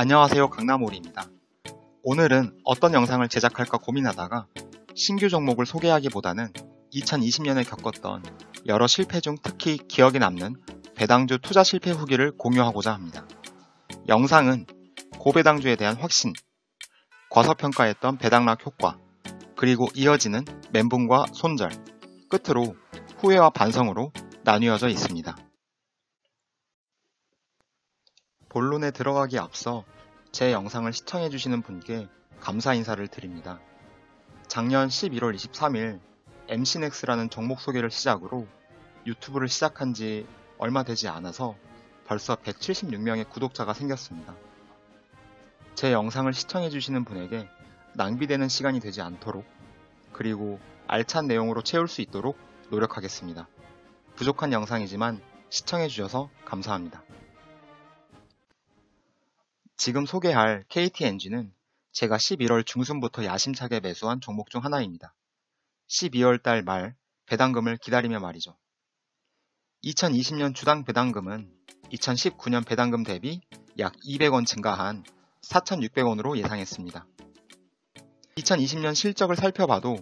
안녕하세요, 강남올입니다. 오늘은 어떤 영상을 제작할까 고민하다가 신규 종목을 소개하기보다는 2020년에 겪었던 여러 실패 중 특히 기억에 남는 배당주 투자 실패 후기를 공유하고자 합니다. 영상은 고배당주에 대한 확신, 과소평가했던 배당락 효과, 그리고 이어지는 멘붕과 손절, 끝으로 후회와 반성으로 나뉘어져 있습니다. 본론에 들어가기 앞서 제 영상을 시청해주시는 분께 감사 인사를 드립니다. 작년 11월 23일 MC넥스라는 종목 소개를 시작으로 유튜브를 시작한 지 얼마 되지 않아서 벌써 176명의 구독자가 생겼습니다. 제 영상을 시청해주시는 분에게 낭비되는 시간이 되지 않도록, 그리고 알찬 내용으로 채울 수 있도록 노력하겠습니다. 부족한 영상이지만 시청해주셔서 감사합니다. 지금 소개할 KTNG는 제가 11월 중순부터 야심차게 매수한 종목 중 하나입니다. 12월 달 말 배당금을 기다리며 말이죠. 2020년 주당 배당금은 2019년 배당금 대비 약 200원 증가한 4,600원으로 예상했습니다. 2020년 실적을 살펴봐도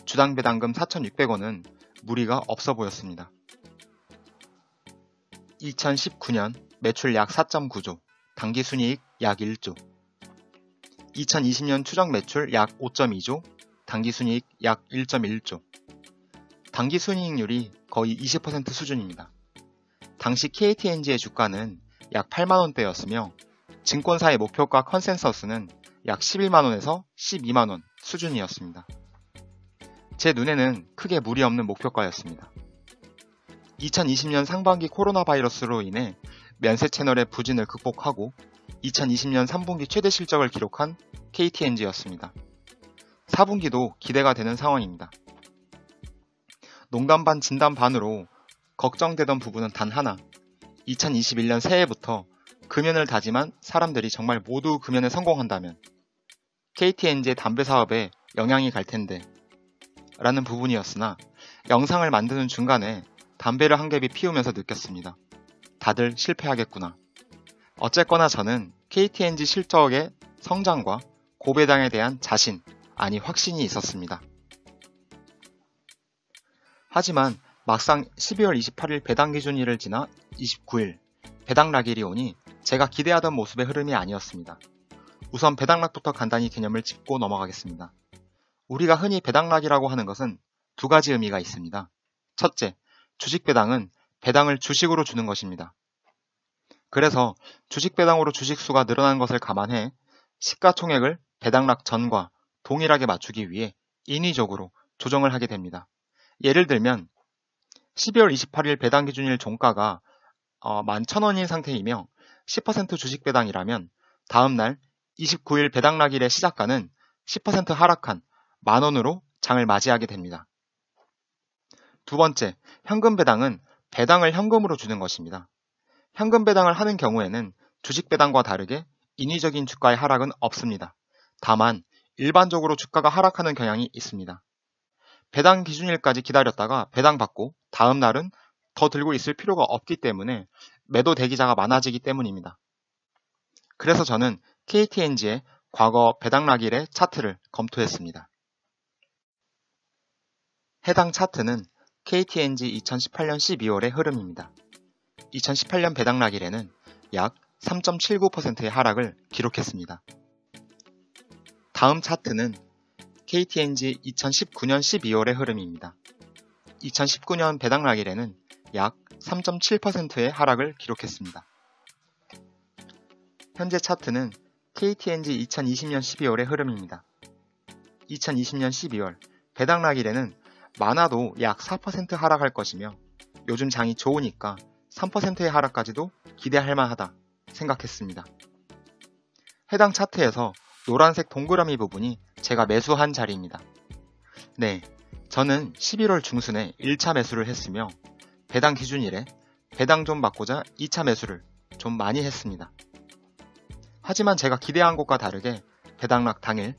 주당 배당금 4,600원은 무리가 없어 보였습니다. 2019년 매출 약 4.9조, 당기순이익 약 1조, 2020년 추정 매출 약 5.2조, 당기순이익 약 1.1조, 당기순이익률이 거의 20% 수준입니다. 당시 KTNG의 주가는 약 8만원대였으며 증권사의 목표가 컨센서스는 약 11만원에서 12만원 수준이었습니다. 제 눈에는 크게 무리 없는 목표가였습니다. 2020년 상반기 코로나 바이러스로 인해 면세 채널의 부진을 극복하고 2020년 3분기 최대 실적을 기록한 KTNG였습니다. 4분기도 기대가 되는 상황입니다. 농담 반 진담 반으로 걱정되던 부분은 단 하나, 2021년 새해부터 금연을 다짐한 사람들이 정말 모두 금연에 성공한다면 KTNG의 담배 사업에 영향이 갈 텐데 라는 부분이었으나 영상을 만드는 중간에 담배를 한 갭이 피우면서 느꼈습니다. 다들 실패하겠구나. 어쨌거나 저는 KTNG 실적의 성장과 고배당에 대한 자신, 아니 확신이 있었습니다. 하지만 막상 12월 28일 배당 기준일을 지나 29일 배당락일이 오니 제가 기대하던 모습의 흐름이 아니었습니다. 우선 배당락부터 간단히 개념을 짚고 넘어가겠습니다. 우리가 흔히 배당락이라고 하는 것은 두 가지 의미가 있습니다. 첫째, 주식배당은 배당을 주식으로 주는 것입니다. 그래서 주식배당으로 주식수가 늘어난 것을 감안해 시가총액을 배당락 전과 동일하게 맞추기 위해 인위적으로 조정을 하게 됩니다. 예를 들면 12월 28일 배당 기준일 종가가 11,000원인 상태이며 10% 주식배당이라면 다음날 29일 배당락일의 시작가는 10% 하락한 만원으로 장을 맞이하게 됩니다. 두 번째, 현금배당은 배당을 현금으로 주는 것입니다. 현금 배당을 하는 경우에는 주식 배당과 다르게 인위적인 주가의 하락은 없습니다. 다만 일반적으로 주가가 하락하는 경향이 있습니다. 배당 기준일까지 기다렸다가 배당 받고 다음 날은 더 들고 있을 필요가 없기 때문에 매도 대기자가 많아지기 때문입니다. 그래서 저는 KTNG의 과거 배당락일의 차트를 검토했습니다. 해당 차트는 KTNG 2018년 12월의 흐름입니다. 2018년 배당락일에는 약 3.79%의 하락을 기록했습니다. 다음 차트는 KTNG 2019년 12월의 흐름입니다. 2019년 배당락일에는 약 3.7%의 하락을 기록했습니다. 현재 차트는 KTNG 2020년 12월의 흐름입니다. 2020년 12월 배당락일에는 많아도 약 4% 하락할 것이며 요즘 장이 좋으니까 3%의 하락까지도 기대할 만하다 생각했습니다. 해당 차트에서 노란색 동그라미 부분이 제가 매수한 자리입니다. 네, 저는 11월 중순에 1차 매수를 했으며 배당 기준일에 배당 좀 받고자 2차 매수를 좀 많이 했습니다. 하지만 제가 기대한 것과 다르게 배당락 당일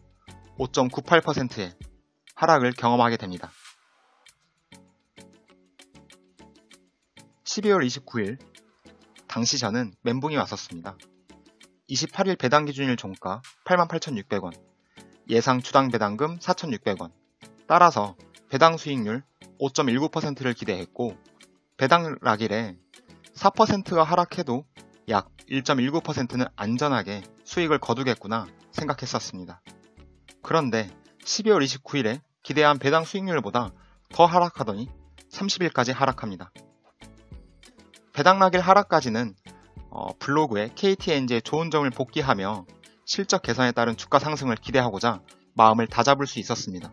5.98%의 하락을 경험하게 됩니다. 12월 29일 당시 저는 멘붕이 왔었습니다. 28일 배당 기준일 종가 88,600원, 예상 주당 배당금 4,600원. 따라서 배당 수익률 5.19%를 기대했고 배당 락일에 4%가 하락해도 약 1.19%는 안전하게 수익을 거두겠구나 생각했었습니다. 그런데 12월 29일에 기대한 배당 수익률보다 더 하락하더니 30일까지 하락합니다. 배당 락일 하락까지는 블로그에 KTNG의 좋은 점을 복귀하며 실적 개선에 따른 주가 상승을 기대하고자 마음을 다잡을 수 있었습니다.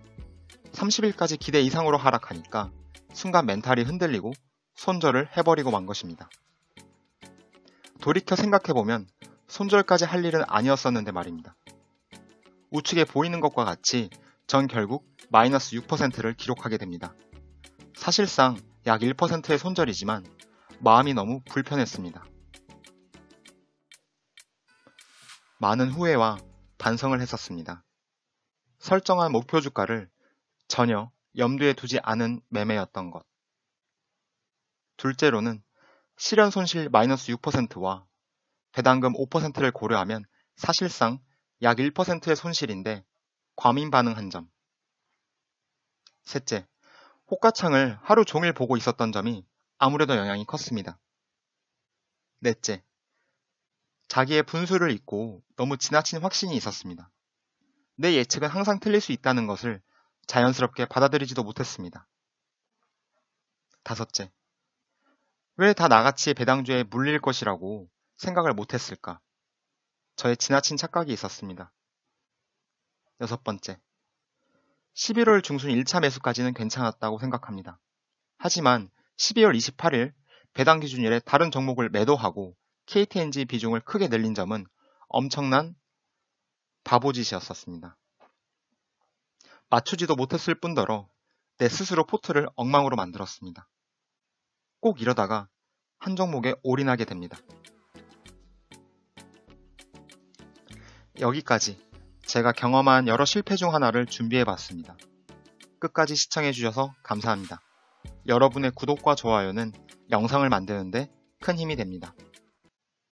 30일까지 기대 이상으로 하락하니까 순간 멘탈이 흔들리고 손절을 해버리고 만 것입니다. 돌이켜 생각해보면 손절까지 할 일은 아니었었는데 말입니다. 우측에 보이는 것과 같이 전 결국 마이너스 6%를 기록하게 됩니다. 사실상 약 1%의 손절이지만 마음이 너무 불편했습니다. 많은 후회와 반성을 했었습니다. 설정한 목표 주가를 전혀 염두에 두지 않은 매매였던 것. 둘째로는 실현 손실 마이너스 6%와 배당금 5%를 고려하면 사실상 약 1%의 손실인데 과민 반응한 점. 셋째, 호가창을 하루 종일 보고 있었던 점이 아무래도 영향이 컸습니다. 넷째, 자기의 분수를 잊고 너무 지나친 확신이 있었습니다. 내 예측은 항상 틀릴 수 있다는 것을 자연스럽게 받아들이지도 못했습니다. 다섯째, 왜 다 나같이 배당주에 물릴 것이라고 생각을 못했을까? 저의 지나친 착각이 있었습니다. 여섯 번째, 11월 중순 1차 매수까지는 괜찮았다고 생각합니다. 하지만 12월 28일 배당 기준일에 다른 종목을 매도하고 KTNG 비중을 크게 늘린 점은 엄청난 바보짓이었습니다. 맞추지도 못했을 뿐더러 내 스스로 포트를 엉망으로 만들었습니다. 꼭 이러다가 한 종목에 올인하게 됩니다. 여기까지 제가 경험한 여러 실패 중 하나를 준비해봤습니다. 끝까지 시청해주셔서 감사합니다. 여러분의 구독과 좋아요는 영상을 만드는데 큰 힘이 됩니다.